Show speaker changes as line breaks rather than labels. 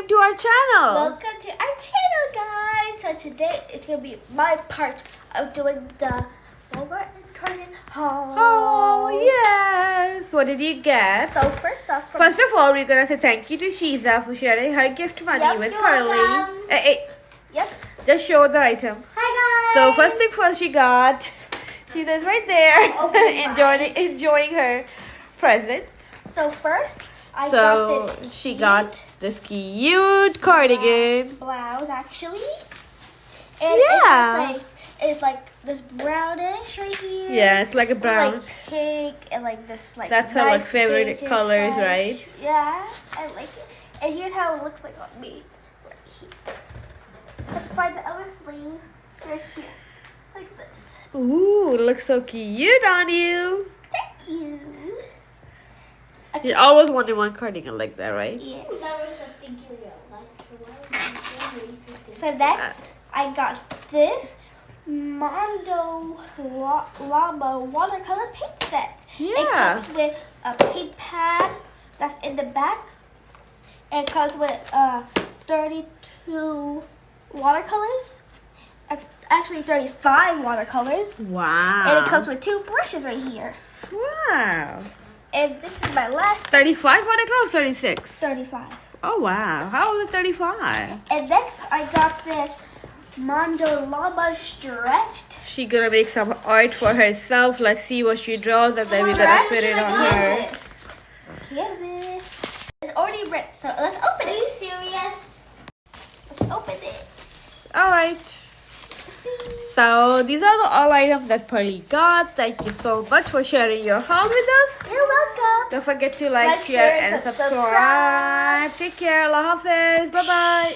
welcome to our channel.
Welcome to our channel, guys. So today is going to be my part of doing the Walmart and Target haul.
Oh, yes. What did you get?
So first of
all, we're going to say thank you to Shiza for sharing her gift money
Yep,
with
you're
Pearly.
welcome.
Hey,
Yep.
just show the item.
Hi, guys.
So first thing first, Shiza's right there enjoying her present.
So first, I got this.
She got this cute cardigan.
Blouse, actually. And
Yeah.
it's like this brownish right here.
Yeah, it's like a brown.
Like pink and like this like.
That's her
nice
favorite
vintage
colors,
style.
right?
Yeah, I like it. And here's how it looks like on me. Right here. Let's find the other sleeves right here, like this.
Ooh, it looks so cute on you.
Thank you.
You always wanted one cardigan like that, right?
Yeah.
That was something you like.
So next, I got this Mondo Llama watercolor paint set. It
Yeah.
comes with a paint pad that's in the back. It comes with 32 watercolors. Actually, 35 watercolors.
Wow.
And it comes with 2 brushes right here.
Wow.
And this is my last
35 watercolors, 36.
35.
Oh, wow. How was it 35?
And next, I got this Mondo Llama stretched.
She gonna make some art for herself. Let's see what she draws, and then we're gonna fit it on her.
Canvas. Canvas. It's already ripped, so let's open
Are
it.
you serious?
Let's open it.
All right. So these are all items that Pearly got. Thank you so much for sharing your haul with us.
You're welcome.
Don't forget to like,
Like,
share,
share,
and
and
subscribe. Take care. Allah Hafiz. Bye bye.